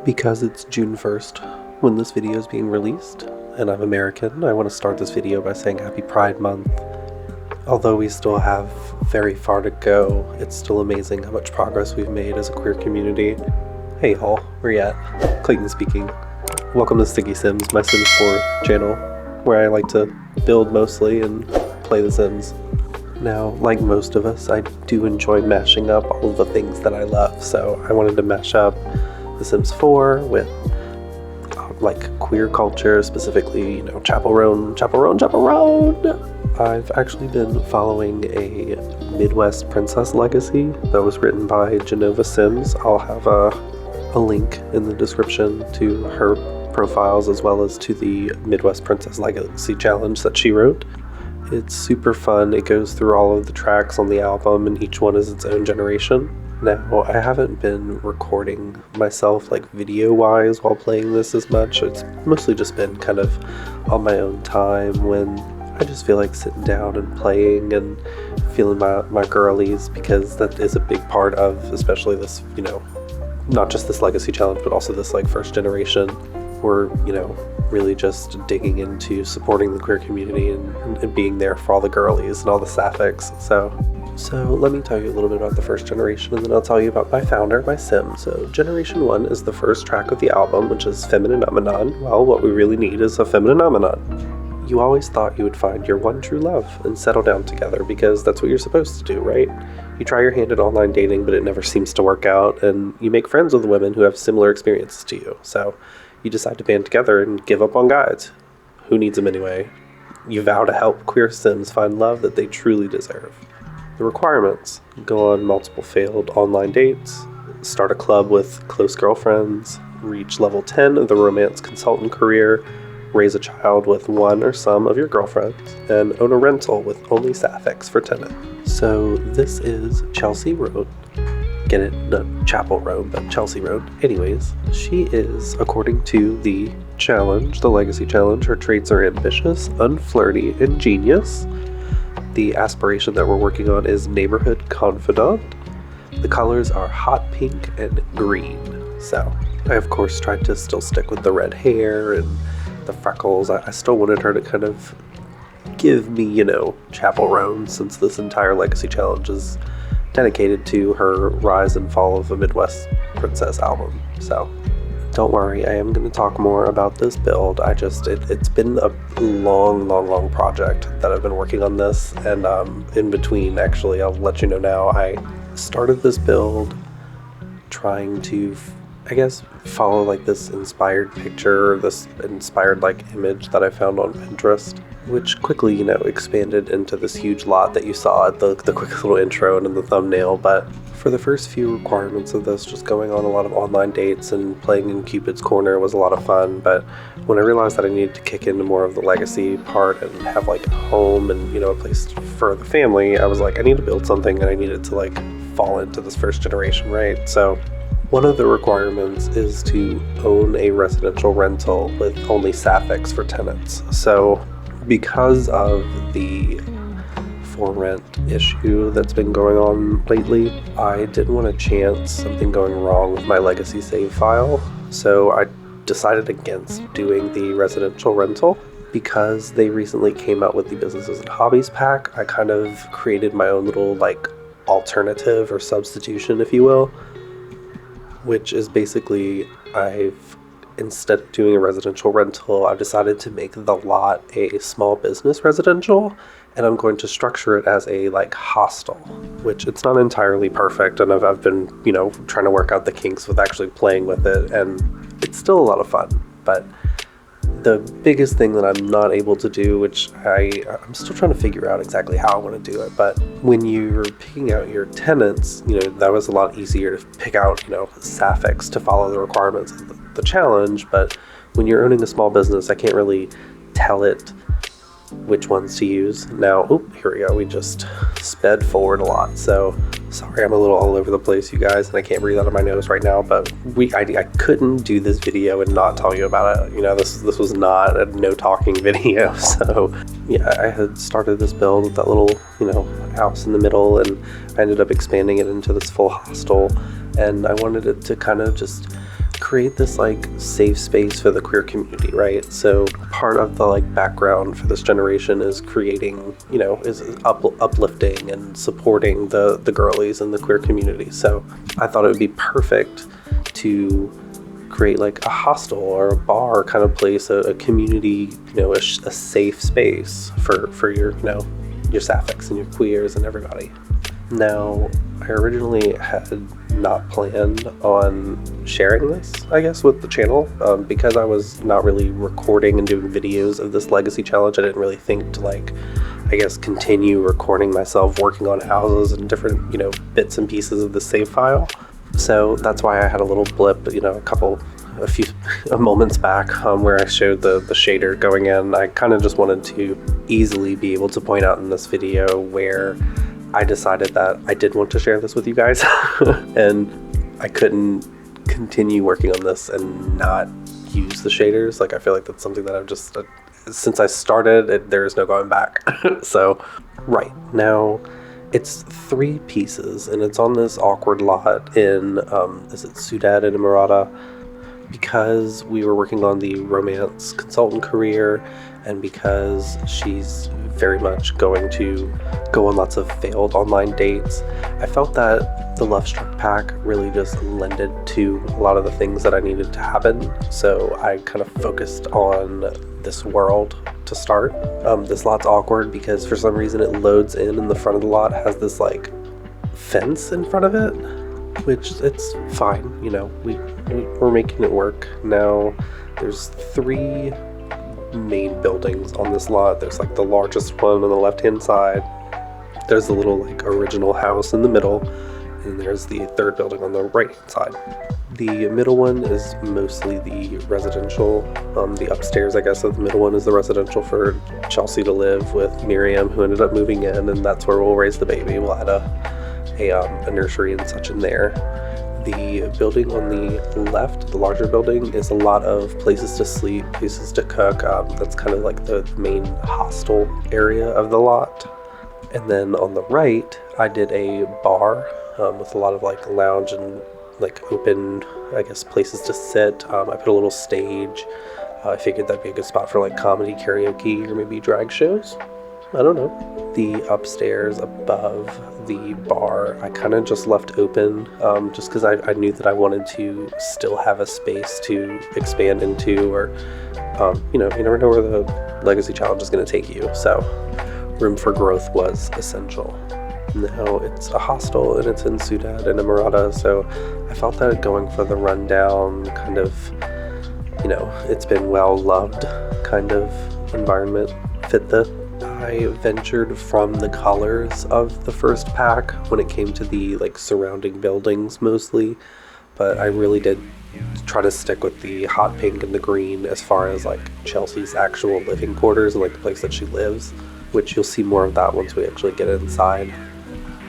Because it's June 1st when this video is being released, and I'm American, I want to start this video by saying Happy Pride Month. Although we still have very far to go, it's still amazing how much progress we've made as a queer community. Hey y'all, where you at? Clayton speaking. Welcome to StickySims, my Sims 4 channel, where I like to build mostly and play The Sims. Now, like most of us, I do enjoy mashing up all of the things that I love, so I wanted to mash up The Sims 4 with like queer culture, specifically, you know, chaperone. I've actually been following a Midwest princess legacy that was written by Genova Sims. I'll have a link in the description to her profiles as well as to the Midwest Princess Legacy Challenge that she wrote. It's super fun. It goes through all of the tracks on the album and each one is its own generation. Now, I haven't been recording myself like video-wise while playing this as much. It's mostly just been kind of on my own time when I just feel like sitting down and playing and feeling my girlies, because that is a big part of especially this, you know, not just this legacy challenge, but also this like first generation. We're, you know, really just digging into supporting the queer community and being there for all the girlies and all the sapphics. So let me tell you a little bit about the first generation, and then I'll tell you about my founder, my sim. So Generation 1 is the first track of the album, which is Feminine-Nomenon. Well, what we really need is a Feminine-Nomenon. You always thought you would find your one true love and settle down together, because that's what you're supposed to do, right? You try your hand at online dating, but it never seems to work out, and you make friends with women who have similar experiences to you. So you decide to band together and give up on guys. Who needs them anyway? You vow to help queer sims find love that they truly deserve. The requirements: go on multiple failed online dates, start a club with close girlfriends, reach level 10 of the romance consultant career, raise a child with one or some of your girlfriends, and own a rental with only sapphics for tenant. So this is Chelsea Road. Get it? Not Chapel Road, but Chelsea Road. Anyways, she is, according to the challenge, the legacy challenge, her traits are ambitious, unflirty, and genius. The aspiration that we're working on is neighborhood confidant. The colors are hot pink and green. So I of course tried to still stick with the red hair and the freckles. I still wanted her to kind of give me, you know, Chapel Roan, since this entire legacy challenge is dedicated to her rise and fall of the Midwest Princess album. So don't worry, I am going to talk more about this build. It's been a long project that I've been working on this, and in between, actually, I'll let you know now, I started this build trying to, I guess, follow like this inspired picture, this inspired like image that I found on Pinterest, which quickly, you know, expanded into this huge lot that you saw at the quick little intro and in the thumbnail. But for the first few requirements of this, just going on a lot of online dates and playing in Cupid's Corner was a lot of fun. But when I realized that I needed to kick into more of the legacy part and have like a home and, you know, a place for the family, I was like, I need to build something and I needed to like fall into this first generation, right? So one of the requirements is to own a residential rental with only sapphics for tenants. So because of the for rent issue that's been going on lately, I didn't want to chance something going wrong with my legacy save file. So I decided against doing the residential rental. Because they recently came out with the businesses and hobbies pack, I kind of created my own little like alternative or substitution, if you will, which is basically instead of doing a residential rental, I've decided to make the lot a small business residential, and I'm going to structure it as a like hostel, which it's not entirely perfect, and I've been, you know, trying to work out the kinks with actually playing with it, and it's still a lot of fun. But the biggest thing that I'm not able to do, which I'm still trying to figure out exactly how I want to do it, but when you're picking out your tenants, you know, that was a lot easier to pick out, you know, sapphics to follow the requirements of the challenge. But when you're owning a small business, I can't really tell it which ones to use. Now, here we go. We just sped forward a lot. So sorry, I'm a little all over the place, you guys, and I can't breathe out of my nose right now, but I couldn't do this video and not tell you about it. You know, this was not a no talking video. So yeah, I had started this build with that little, you know, house in the middle, and I ended up expanding it into this full hostel, and I wanted it to kind of just create this like safe space for the queer community, right? So part of the like background for this generation is creating, is uplifting and supporting the girlies in the queer community. So I thought it would be perfect to create like a hostel or a bar kind of place, a community, a safe space for your, your sapphics and your queers and everybody. Now, I originally had not planned on sharing this, I guess, with the channel, because I was not really recording and doing videos of this legacy challenge. I didn't really think to like, I guess, continue recording myself working on houses and different, bits and pieces of the save file. So that's why I had a little blip, a few moments back where I showed the shader going in. I kind of just wanted to easily be able to point out in this video where I decided that I did want to share this with you guys and I couldn't continue working on this and not use the shaders. Like, I feel like that's something that I've just, since I started, there is no going back. So, right, now it's 3 pieces and it's on this awkward lot in, is it Ciudad, enamorada? Because we were working on the romance consultant career and because she's very much going to go on lots of failed online dates, I felt that the Love Struck pack really just lended to a lot of the things that I needed to happen. So I kind of focused on this world to start. This lot's awkward because for some reason it loads in the front of the lot, has this like fence in front of it, which it's fine, we're making it work. Now there's 3 main buildings on this lot. There's like the largest one on the left hand side, there's the little like original house in the middle, and there's the 3rd building on the right hand side. The middle one is mostly the residential. The upstairs, I guess, of the middle one is the residential for Chelsea to live with Miriam, who ended up moving in, and that's where we'll raise the baby. We'll add a nursery and such in there. The building on the left, the larger building, is a lot of places to sleep, places to cook. That's kind of like the main hostel area of the lot. And then on the right, I did a bar with a lot of like lounge and like open, I guess, places to sit. I put a little stage. I figured that'd be a good spot for like comedy, karaoke, or maybe drag shows. I don't know. The upstairs above the bar, I kind of just left open just because I knew that I wanted to still have a space to expand into, or, you never know where the Legacy Challenge is going to take you. So room for growth was essential. Now it's a hostel and it's in Ciudad, enamorada, so I felt that going for the rundown kind of, it's been well loved kind of environment fit the. I ventured from the colors of the first pack when it came to the like surrounding buildings mostly, but I really did try to stick with the hot pink and the green as far as like Chelsea's actual living quarters and like the place that she lives, which you'll see more of that once we actually get inside.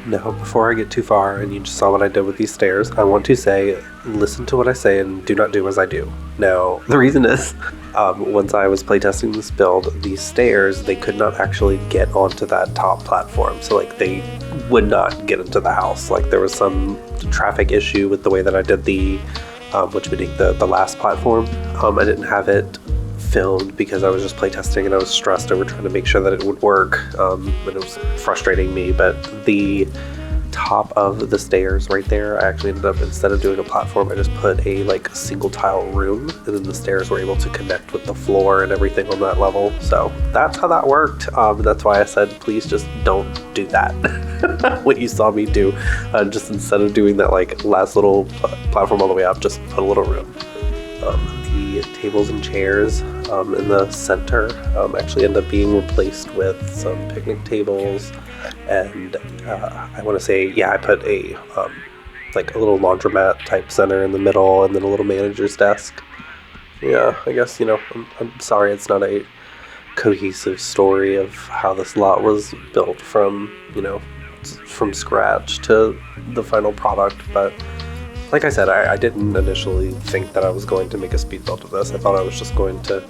Now, before I get too far, and you just saw what I did with these stairs, I want to say, listen to what I say and do not do as I do. Now, the reason is, once I was playtesting this build, these stairs, they could not actually get onto that top platform. So, like, they would not get into the house. Like, there was some traffic issue with the way that I did the, the last platform. I didn't have it filmed because I was just playtesting and I was stressed over trying to make sure that it would work, and it was frustrating me. But the top of the stairs right there, I actually ended up, instead of doing a platform, I just put a like single tile room, and then the stairs were able to connect with the floor and everything on that level. So that's how that worked. That's why I said please just don't do that. What you saw me do, just instead of doing that like last little platform all the way up, just put a little room. The tables and chairs in the center actually end up being replaced with some picnic tables, and I want to say, yeah, I put a like a little laundromat type center in the middle, and then a little manager's desk. Yeah, I guess, I'm sorry it's not a cohesive story of how this lot was built from, from scratch to the final product, but like I said, I didn't initially think that I was going to make a speed build of this. I thought I was just going to,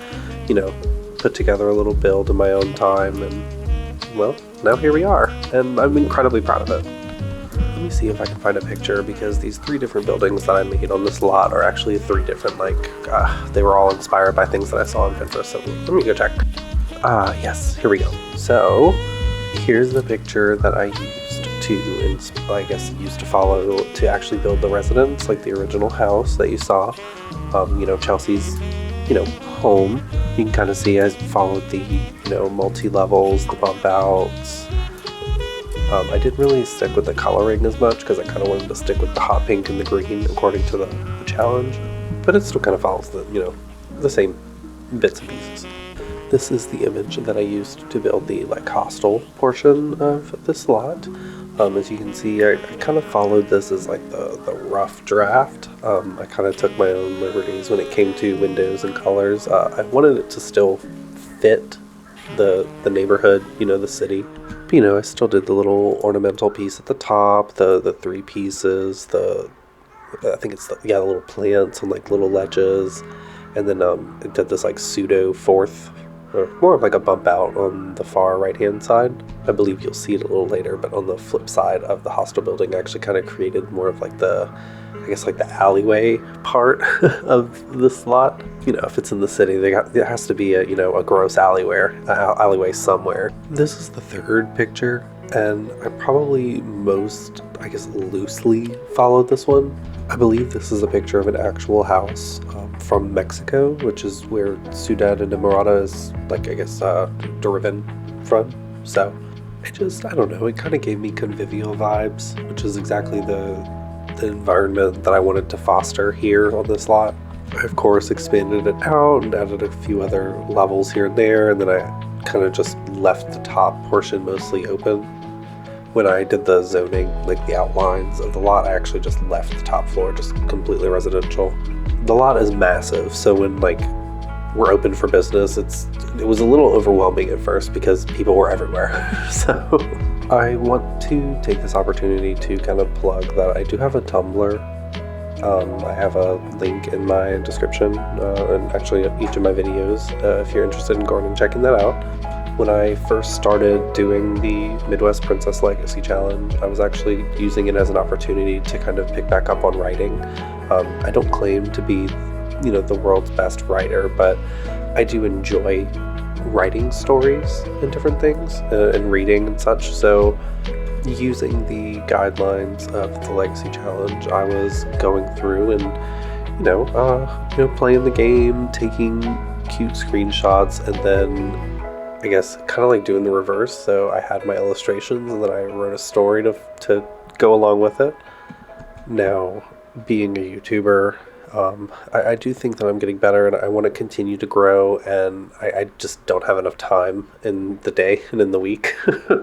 put together a little build in my own time, and, well, now here we are, and I'm incredibly proud of it. let me see if I can find a picture, because these 3 different buildings that I made on this lot are actually 3 different, they were all inspired by things that I saw on Pinterest, so let me go check. Yes, here we go. So, here's the picture that I used to follow to actually build the residence, like the original house that you saw. Chelsea's, home. You can kind of see I followed the, multi-levels, the bump outs. I didn't really stick with the coloring as much because I kind of wanted to stick with the hot pink and the green according to the challenge, but it still kind of follows the same bits and pieces. This is the image that I used to build the hostel portion of this lot. As you can see, I kind of followed this as the rough draft. I kind of took my own liberties when it came to windows and colors. I wanted it to still fit the neighborhood, the city. But, I still did the little ornamental piece at the top, the 3 pieces, the little plants on little ledges, and then it did this pseudo fourth, or more of a bump out on the far right hand side. I believe you'll see it a little later, but on the flip side of the hostel building, I actually kind of created more of the alleyway part of this lot. If it's in the city, there has to be a gross alleyway somewhere. This is the 3rd picture, and I probably most, loosely followed this one. I believe this is a picture of an actual house from Mexico, which is where Ciudad enamorada is, driven from. So I don't know, it kind of gave me convivial vibes, which is exactly the environment that I wanted to foster here on this lot. I, of course, expanded it out and added a few other levels here and there, and then I kind of just left the top portion mostly open. When I did the zoning, the outlines of the lot, I actually just left the top floor just completely residential. The lot is massive, so when we're open for business, it was a little overwhelming at first because people were everywhere. So I want to take this opportunity to kind of plug that I do have a Tumblr. I have a link in my description, and actually each of my videos, if you're interested in going and checking that out. When I first started doing the Midwest Princess Legacy Challenge, I was actually using it as an opportunity to kind of pick back up on writing. I don't claim to be, the world's best writer, but I do enjoy writing stories and different things, and reading and such. So using the guidelines of the Legacy Challenge, I was going through and, playing the game, taking cute screenshots, and then kind of doing the reverse. So I had my illustrations and then I wrote a story to go along with it. Now, being a YouTuber, I do think that I'm getting better and I want to continue to grow, and I just don't have enough time in the day and in the week.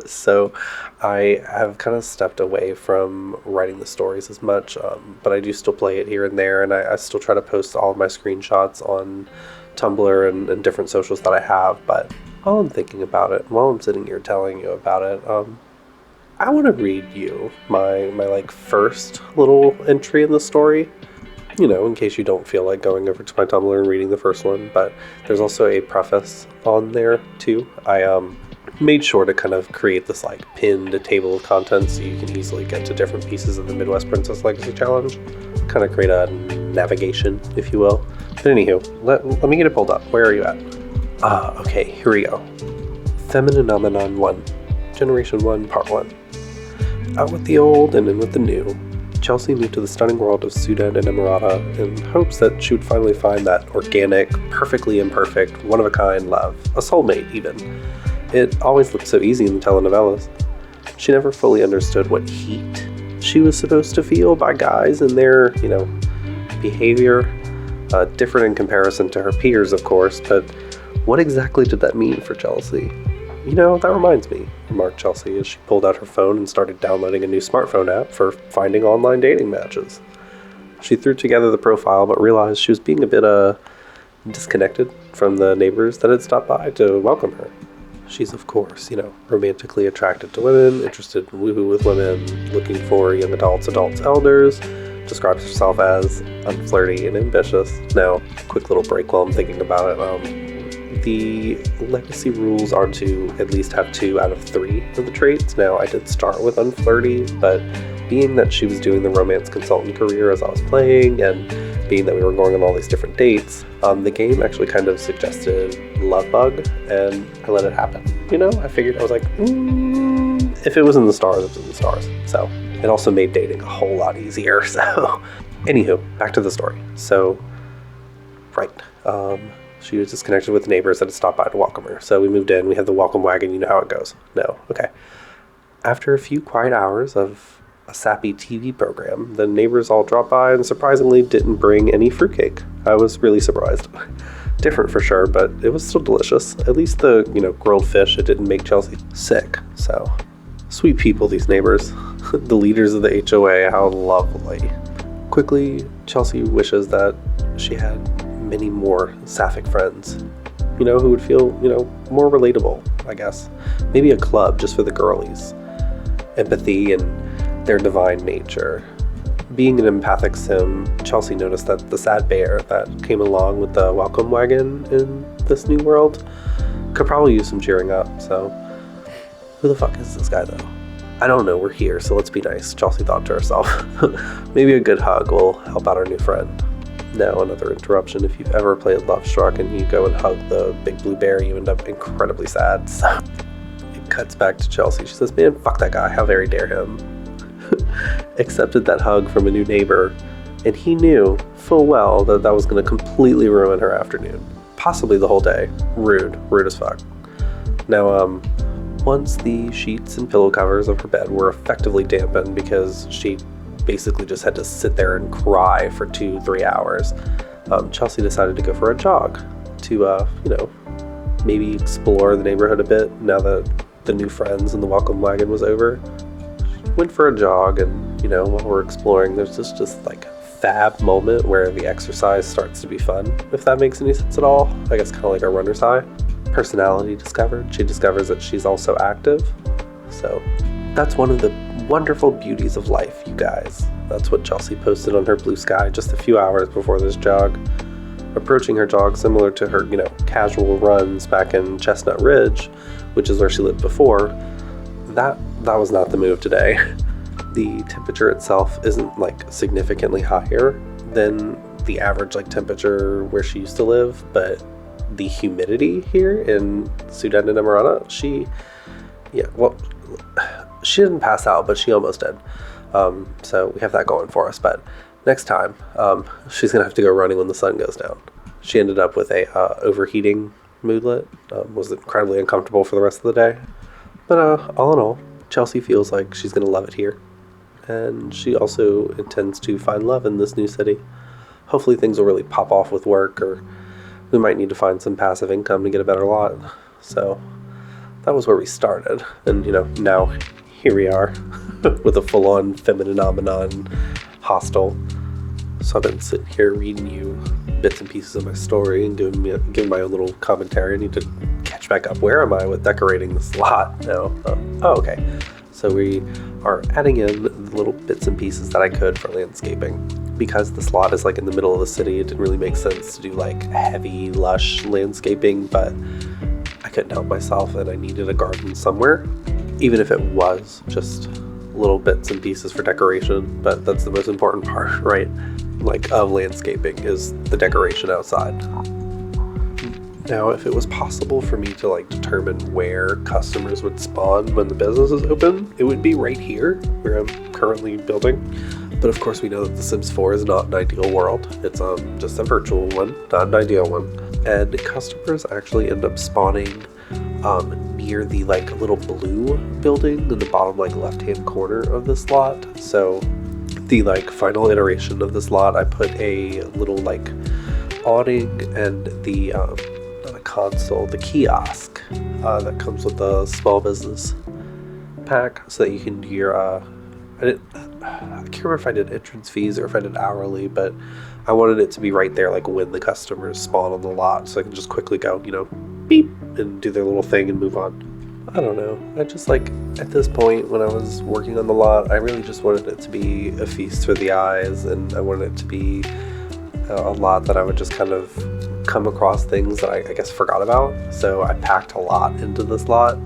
So I have kind of stepped away from writing the stories as much, but I do still play it here and there, and I still try to post all of my screenshots on Tumblr and different socials that I have. But while I'm thinking about it, while I'm sitting here telling you about it, I want to read you my first little entry in the story. In case you don't feel like going over to my Tumblr and reading the first one, but there's also a preface on there too. I made sure to kind of create this pinned table of contents so you can easily get to different pieces of the Midwest Princess Legacy Challenge. Kind of create a navigation, if you will. But anywho, let me get it pulled up. Where are you at? Okay, here we go. Femininomenon 1, Generation 1, Part 1. Out with the old and in with the new, Chelsea moved to the stunning world of Ciudad enamorada in hopes that she would finally find that organic, perfectly imperfect, one-of-a-kind love, a soulmate even. It always looked so easy in the telenovelas. She never fully understood what heat she was supposed to feel by guys and their, behavior. Different in comparison to her peers, of course, but what exactly did that mean for Chelsea? That reminds me, remarked Chelsea as she pulled out her phone and started downloading a new smartphone app for finding online dating matches. She threw together the profile but realized she was being a bit disconnected from the neighbors that had stopped by to welcome her. She's, of course, romantically attracted to women, interested in woohoo with women, looking for young adults, elders, describes herself as unflirty and ambitious. Now, quick little break while I'm thinking about it. The legacy rules are to at least have 2 out of 3 of the traits. Now, I did start with unflirty, but being that she was doing the romance consultant career as I was playing, and being that we were going on all these different dates, the game actually kind of suggested love bug, and I let it happen. You know, I figured, I was like, if it was in the stars, it was in the stars. So it also made dating a whole lot easier. So anywho, back to the story. So, right. She was disconnected with neighbors that had stopped by to welcome her. So we moved in, we had the welcome wagon, you know how it goes. No, okay. After a few quiet hours of a sappy TV program, the neighbors all dropped by and surprisingly didn't bring any fruitcake. I was really surprised. Different for sure, but it was still delicious. At least the, grilled fish, it didn't make Chelsea sick. So, sweet people, these neighbors. The leaders of the HOA, how lovely. Quickly, Chelsea wishes that she had many more sapphic friends, who would feel, more relatable, I guess. Maybe a club just for the girlies. Empathy and their divine nature. Being an empathic sim, Chelsea noticed that the sad bear that came along with the welcome wagon in this new world could probably use some cheering up, so who the fuck is this guy though? I don't know, we're here, so let's be nice, Chelsea thought to herself. Maybe a good hug will help out our new friend. Now, another interruption. If you've ever played Love Struck and you go and hug the big blue bear, you end up incredibly sad. So it cuts back to Chelsea. She says, man, fuck that guy. How very dare him. Accepted that hug from a new neighbor, and he knew full well that that was going to completely ruin her afternoon. Possibly the whole day. Rude as fuck. Now, once the sheets and pillow covers of her bed were effectively dampened because she basically just had to sit there and cry for 2-3 hours, Chelsea decided to go for a jog to, maybe explore the neighborhood a bit now that the new friends and the welcome wagon was over. She went for a jog, and, while we're exploring, there's just like fab moment where the exercise starts to be fun, if that makes any sense at all. I guess kind of like a runner's high. Personality discovered. She discovers that she's also active. So that's one of the wonderful beauties of life, you guys. That's what Chelsea posted on her Blue Sky just a few hours before this jog. Approaching her jog similar to her, casual runs back in Chestnut Ridge, which is where she lived before, that was not the move today. The temperature itself isn't like significantly higher than the average temperature where she used to live, but the humidity here in Ciudad enamorada, she didn't pass out, but she almost did. So we have that going for us. But next time, she's gonna have to go running when the sun goes down. She ended up with a overheating moodlet. Was incredibly uncomfortable for the rest of the day. But all in all, Chelsea feels like she's gonna love it here, and she also intends to find love in this new city. Hopefully things will really pop off with work, or we might need to find some passive income to get a better lot. So that was where we started, and now here we are with a full-on feminine hostel. So I've been sitting here reading you bits and pieces of my story and giving my own little commentary. I need to catch back up. Where am I with decorating this lot now? Okay. So we are adding in the little bits and pieces that I could for landscaping. Because this lot is in the middle of the city, it didn't really make sense to do heavy, lush landscaping, but I couldn't help myself and I needed a garden somewhere, even if it was just little bits and pieces for decoration. But that's the most important part, right? Of landscaping is the decoration outside. Now, if it was possible for me to determine where customers would spawn when the business is open, it would be right here where I'm currently building. But of course we know that The Sims 4 is not an ideal world. It's just a virtual one, not an ideal one. And customers actually end up spawning near the little blue building in the bottom left-hand corner of this lot. So the final iteration of this lot, I put a little awning and the not a console, the kiosk that comes with the small business pack, so that you can do your I can't remember if I did entrance fees or if I did hourly, but I wanted it to be right there when the customers spawn on the lot, so I can just quickly go, beep, and do their little thing and move on. I don't know. I just at this point when I was working on the lot, I really just wanted it to be a feast for the eyes, and I wanted it to be a lot that I would just kind of come across things that I guess forgot about. So I packed a lot into this lot.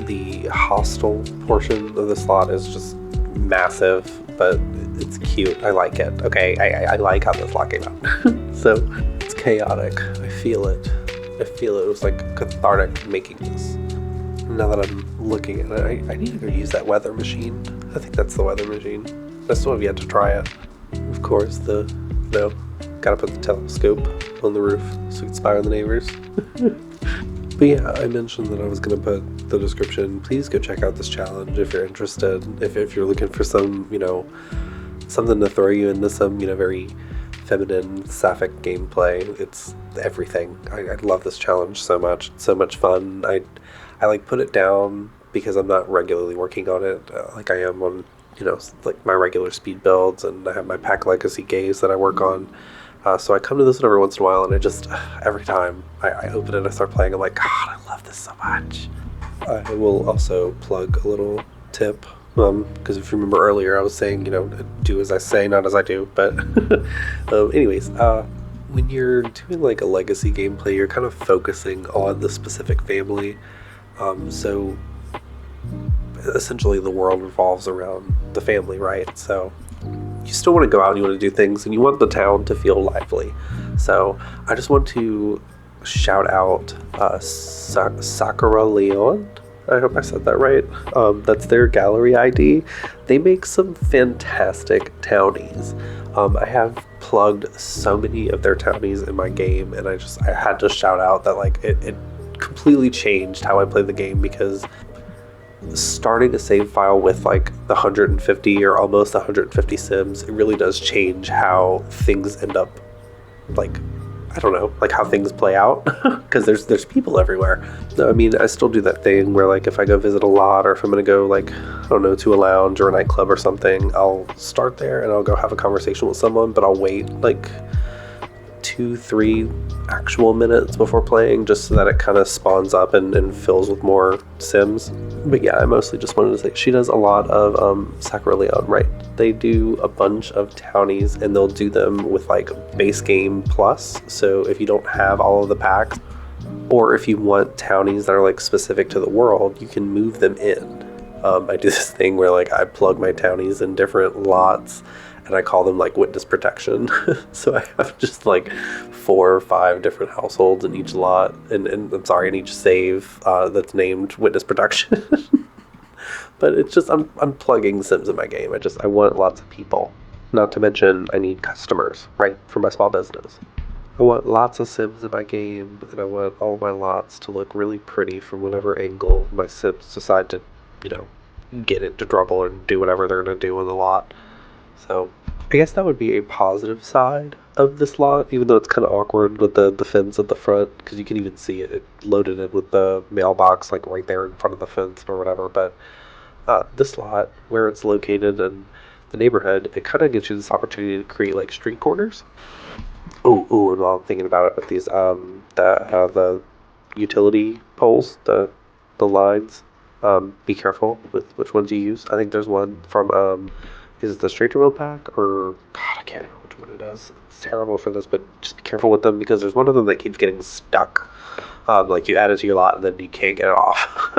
The hostel portion of this lot is just massive. but it's cute. I like it. Okay, I like how this lot came out. So it's chaotic. I feel it. It was like cathartic making this. Now that I'm looking at it, I need to go use that weather machine. I think that's the weather machine. I still have yet to try it. Of course, gotta put the telescope on the roof so we can spy on the neighbors. But yeah, I mentioned that I was gonna put the description. Please go check out this challenge if you're interested. If you're looking for some, something to throw you into some, very feminine, sapphic gameplay. It's everything. I love this challenge so much. It's so much fun. I put it down because I'm not regularly working on it like I am on, like my regular speed builds, and I have my pack legacy gaze that I work on. So I come to this one every once in a while, and I just, every time I open it, I start playing, I'm like, God, I love this so much. I will also plug a little tip, because if you remember earlier, I was saying, do as I say, not as I do, but anyways, when you're doing like a legacy gameplay, you're kind of focusing on the specific family, so essentially the world revolves around the family, right? So you still want to go out and you want to do things, and you want the town to feel lively. So I just want to shout out Sakura Leon. I hope I said that right. That's their gallery ID. They make some fantastic townies. I have plugged so many of their townies in my game, and I had to shout out that like it completely changed how I play the game, because starting a save file with like the 150 or almost 150 sims, it really does change how things end up, like, I don't know, like how things play out, because there's people everywhere. I mean, I still do that thing where like if I go visit a lot, or if I'm gonna go like, I don't know, to a lounge or a nightclub or something, I'll start there and I'll go have a conversation with someone, but I'll wait like 2-3 actual minutes before playing, just so that it kind of spawns up and fills with more sims. But yeah, I mostly just wanted to say she does a lot of Sakura Leon, right? They do a bunch of townies, and they'll do them with like base game plus. So if you don't have all of the packs, or if you want townies that are like specific to the world, you can move them in. I do this thing where like I plug my townies in different lots, and I call them like witness protection. So I have just like 4 or 5 different households in each lot, and I'm sorry, in each save that's named witness protection. But it's just, I'm plugging Sims in my game. I want lots of people. Not to mention, I need customers, right, for my small business. I want lots of Sims in my game, and I want all my lots to look really pretty from whatever angle my Sims decide to, get into trouble and do whatever they're going to do in the lot. So I guess that would be a positive side of this lot, even though it's kind of awkward with the fence at the front, because you can even see it loaded in with the mailbox like right there in front of the fence or whatever. But this lot, where it's located in the neighborhood, it kind of gives you this opportunity to create like street corners. Oh, and while I'm thinking about it, with these the utility poles, the lines, be careful with which ones you use. I think there's one from is it the straight to road pack, or God, I can't remember which one it is. It's terrible for this, but just be careful with them, because there's one of them that keeps getting stuck. Like you add it to your lot and then you can't get it off.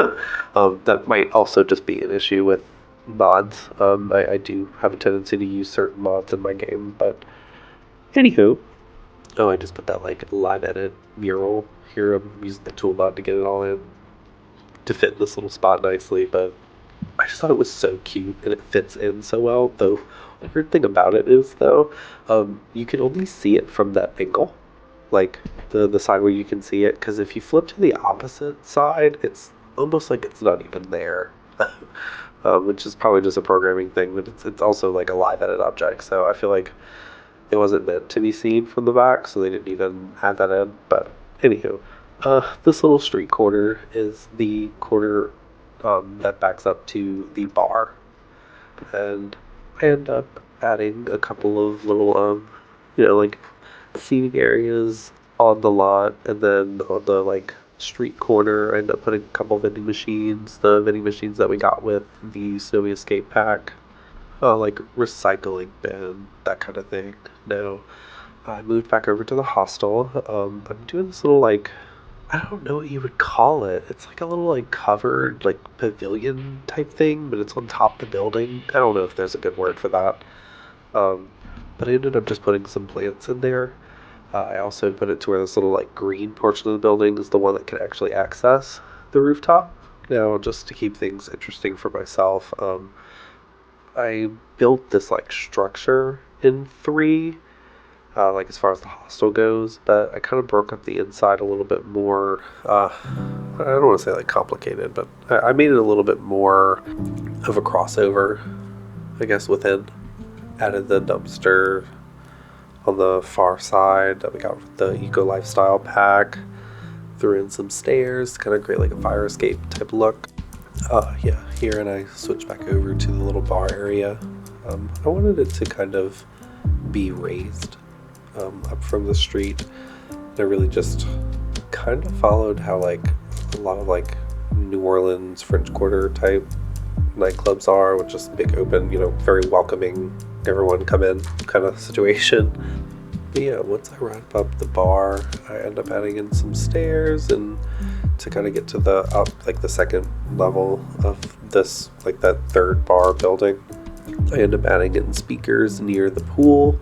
That might also just be an issue with mods. I do have a tendency to use certain mods in my game, but anywho. Oh, I just put that like live edit mural here. I'm using the tool mod to get it all in to fit in this little spot nicely, but I just thought it was so cute and it fits in so well. Though the weird thing about it is, though, you can only see it from that angle, like the side where you can see it, because if you flip to the opposite side, it's almost like it's not even there. Which is probably just a programming thing, but it's also like a live edit object, so I feel like it wasn't meant to be seen from the back, so they didn't even add that in. But anywho, this little street corner is the corner that backs up to the bar, and I end up adding a couple of little like seating areas on the lot, and then on the like street corner I end up putting a couple vending machines, the vending machines that we got with the Snowy Escape pack, like recycling bin, that kind of thing. Now I moved back over to the hostel. I'm doing this little like I don't know what you would call it. It's like a little like covered like pavilion type thing, but it's on top of the building. I don't know if there's a good word for that. Um, but I ended up just putting some plants in there. I also put it to where this little like green portion of the building is the one that can actually access the rooftop. Now, just to keep things interesting for myself, I built this like structure in three, like as far as the hostel goes, but I kind of broke up the inside a little bit more. I don't want to say like complicated, but I made it a little bit more of a crossover, I guess, within. Added the dumpster on the far side that we got with the eco lifestyle pack. Threw in some stairs to kind of create like a fire escape type look. Yeah, here, and I switched back over to the little bar area. I wanted it to kind of be raised up from the street. I really just kind of followed how like a lot of like New Orleans French Quarter type nightclubs are, with just big open, very welcoming, everyone come in kind of situation. But yeah, once I wrap up the bar, I end up adding in some stairs, and to kind of get to the up like the second level of this like that third bar building, I end up adding in speakers near the pool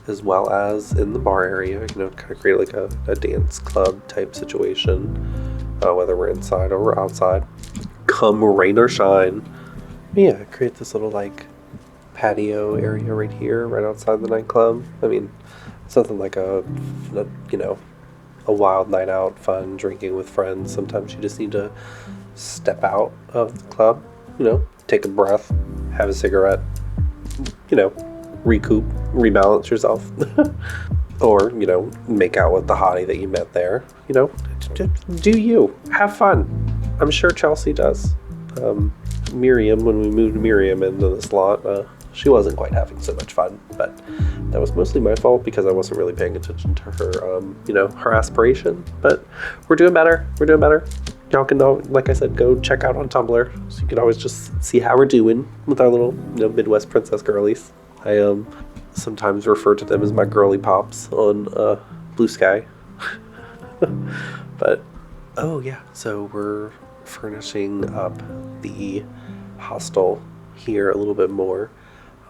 as well as in the bar area, kind of create like a dance club type situation, whether we're inside or we're outside, come rain or shine. Yeah, create this little like patio area right here, right outside the nightclub. I mean, it's nothing like a wild night out, fun, drinking with friends. Sometimes you just need to step out of the club, take a breath, have a cigarette, recoup, rebalance yourself. Or, make out with the hottie that you met there. Do you. Have fun. I'm sure Chelsea does. Miriam, when we moved Miriam into this lot, she wasn't quite having so much fun, but that was mostly my fault because I wasn't really paying attention to her, her aspiration. But we're doing better. Y'all can, like I said, go check out on Tumblr, so you can always just see how we're doing with our little, Midwest princess girlies. I sometimes refer to them as my girly pops on Blue Sky. But, oh yeah, so we're furnishing up the hostel here a little bit more.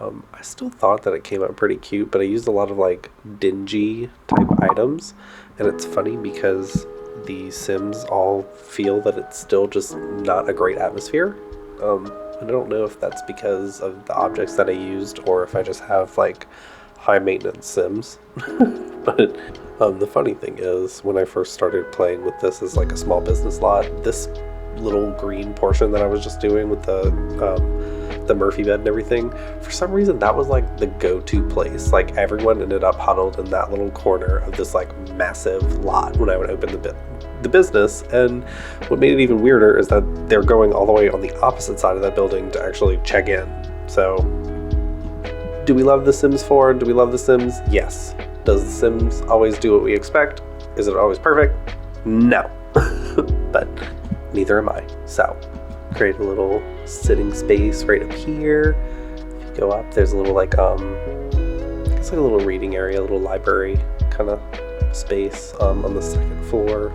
I still thought that it came out pretty cute, but I used a lot of like dingy type items, and it's funny because the Sims all feel that it's still just not a great atmosphere. I don't know if that's because of the objects that I used or if I just have like high maintenance Sims. But the funny thing is, when I first started playing with this as like a small business lot, this little green portion that I was just doing with the Murphy bed and everything, for some reason that was like the go-to place. Like everyone ended up huddled in that little corner of this like massive lot when I would open the business. And what made it even weirder is that they're going all the way on the opposite side of that building to actually check in. So do we love The Sims 4? Do we love The Sims? Yes. Does The Sims always do what we expect? Is it always perfect? No. But neither am I. So create a little sitting space right up here. If you go up, there's a little like it's like a little reading area, a little library kind of space on the second floor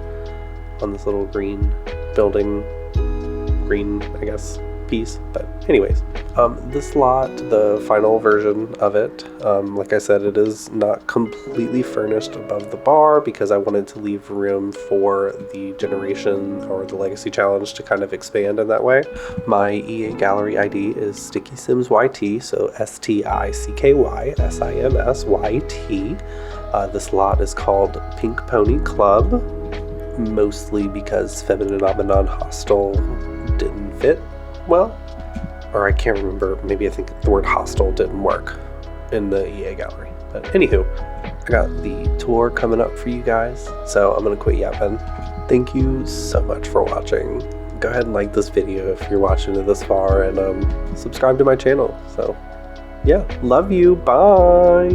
on this little green building, I guess, piece. But anyways, this lot, the final version of it, like I said, it is not completely furnished above the bar because I wanted to leave room for the generation or the legacy challenge to kind of expand in that way. My EA gallery ID is StickySimsYT, so StickySimsYT. This lot is called Pink Pony Club, mostly because Feminine Abaddon Hostel didn't fit well. Or I can't remember, maybe I think the word hostel didn't work in the EA gallery. But anywho, I got the tour coming up for you guys, so I'm gonna quit yapping. Thank you so much for watching. Go ahead and like this video if you're watching it this far, and subscribe to my channel. So yeah, love you, bye!